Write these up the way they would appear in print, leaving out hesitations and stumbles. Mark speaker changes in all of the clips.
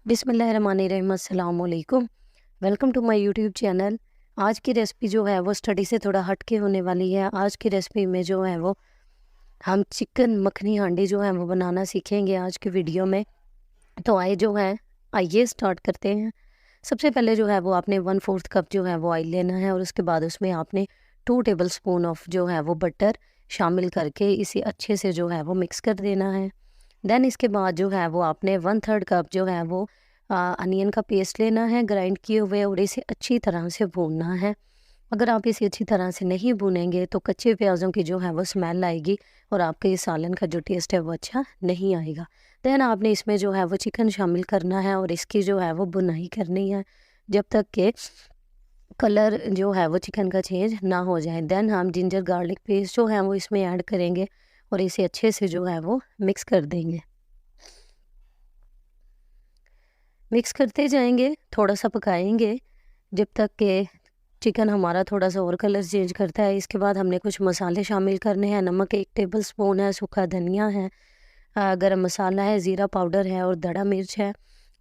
Speaker 1: बिस्मिल्लाहिर्रहमानिर्रहीम, अस्सलाम वालेकुम। Welcome to my YouTube channel. आज की रेसिपी जो है वो स्टडी से थोड़ा हट के होने वाली है। आज की रेसिपी में जो है वो हम चिकन मखनी हांडी जो है वो बनाना सीखेंगे आज की वीडियो में। तो आइए स्टार्ट करते हैं। सबसे पहले जो है वो आपने 1/4 कप जो है वो ऑयल लेना है और उसके बाद उसमें आपने 2 टेबल स्पून ऑफ जो है वो बटर शामिल करके इसे अच्छे से जो है वो मिक्स कर देना है। देन इसके बाद जो है वो आपने 1/3 कप जो है वो अनियन का पेस्ट लेना है ग्राइंड किए हुए, और इसे अच्छी तरह से भूनना है। अगर आप इसे अच्छी तरह से नहीं भूनेंगे तो कच्चे प्याज़ों की जो है वो स्मेल आएगी और आपके इस सालन का जो टेस्ट है वो अच्छा नहीं आएगा। देन आपने इसमें जो है वो चिकन शामिल करना है और इसकी जो है वो भुनाई करनी है जब तक कि कलर जो है वो चिकन का चेंज ना हो जाए। देन हम जिंजर गार्लिक पेस्ट जो है वो इसमें ऐड करेंगे और इसे अच्छे से जो है वो मिक्स कर देंगे। मिक्स करते जाएंगे, थोड़ा सा पकाएंगे जब तक कि चिकन हमारा थोड़ा सा और कलर चेंज करता है। इसके बाद हमने कुछ मसाले शामिल करने हैं। नमक 1 टेबल स्पून है, सूखा धनिया है, गरम मसाला है, ज़ीरा पाउडर है और दड़ा मिर्च है।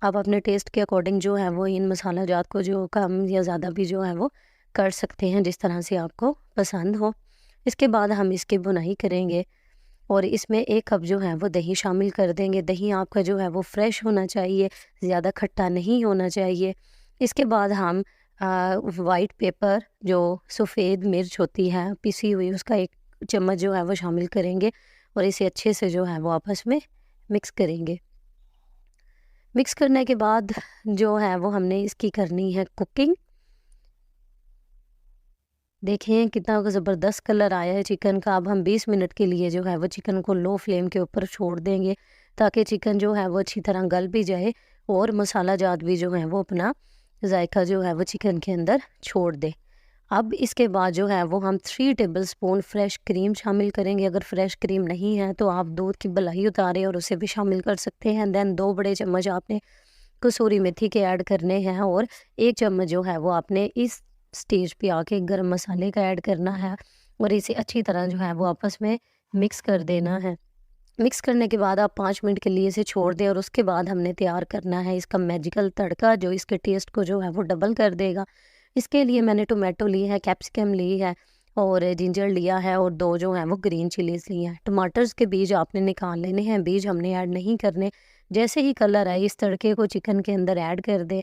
Speaker 1: आप अपने टेस्ट के अकॉर्डिंग जो है वो इन मसाला जात को जो कम या ज़्यादा भी जो है वो कर सकते हैं, जिस तरह से आपको पसंद हो। इसके बाद हम इसकी भुनाई करेंगे और इसमें 1 कप जो है वो दही शामिल कर देंगे। दही आपका जो है वो फ्रेश होना चाहिए, ज़्यादा खट्टा नहीं होना चाहिए। इसके बाद हम वाइट पेपर जो सफ़ेद मिर्च होती है पिसी हुई, उसका 1 चम्मच जो है वो शामिल करेंगे और इसे अच्छे से जो है वो आपस में मिक्स करेंगे। मिक्स करने के बाद जो है वो हमने इसकी करनी है कुकिंग। देखें कितना ज़बरदस्त कलर आया है चिकन का। अब हम 20 मिनट के लिए जो है वो चिकन को लो फ्लेम के ऊपर छोड़ देंगे ताकि चिकन जो है वो अच्छी तरह गल भी जाए और मसाला जात भी जो है वो अपना जायका जो है वो चिकन के अंदर छोड़ दे। अब इसके बाद जो है वो हम 3 टेबल स्पून फ्रेश क्रीम शामिल करेंगे। अगर फ्रेश क्रीम नहीं है तो आप दूध की मलाई उतारें और उसे भी शामिल कर सकते हैं। देन 2 बड़े चम्मच आपने कसूरी मेथी के ऐड करने हैं और 1 चम्मच जो है वो आपने इस स्टेज पे आके गरम मसाले का ऐड करना है और इसे अच्छी तरह जो है वो आपस में मिक्स कर देना है। मिक्स करने के बाद आप 5 मिनट के लिए इसे छोड़ दें और उसके बाद हमने तैयार करना है इसका मैजिकल तड़का जो इसके टेस्ट को जो है वो डबल कर देगा। इसके लिए मैंने टोमेटो ली है, कैप्सिकम ली है और जिंजर लिया है और 2 जो हैं वो ग्रीन चिलीज़ ली हैं। टमाटर्स के बीज आपने निकाल लेने हैं, बीज हमने ऐड नहीं करने। जैसे ही कलर आए इस तड़के को चिकन के अंदर ऐड कर दें।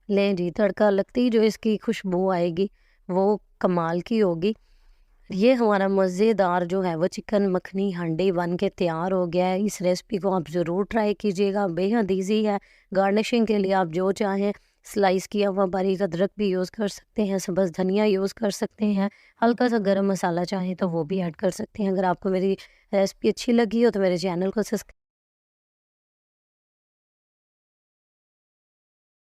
Speaker 1: लें जी, तड़का लगती ही जो इसकी खुशबू आएगी वो कमाल की होगी। ये हमारा मज़ेदार जो है वो चिकन मखनी हांडी बन के तैयार हो गया है। इस रेसिपी को आप ज़रूर ट्राई कीजिएगा, बेहद ईजी है। गार्निशिंग के लिए आप जो चाहें स्लाइस किया हुआ बारीक अदरक भी यूज़ कर सकते हैं, सब्ज़ धनिया यूज़ कर सकते हैं, हल्का सा गरम मसाला चाहें तो वो भी ऐड कर सकते हैं। अगर आपको मेरी रेसिपी अच्छी लगी हो तो मेरे चैनल को सब्सक्राइब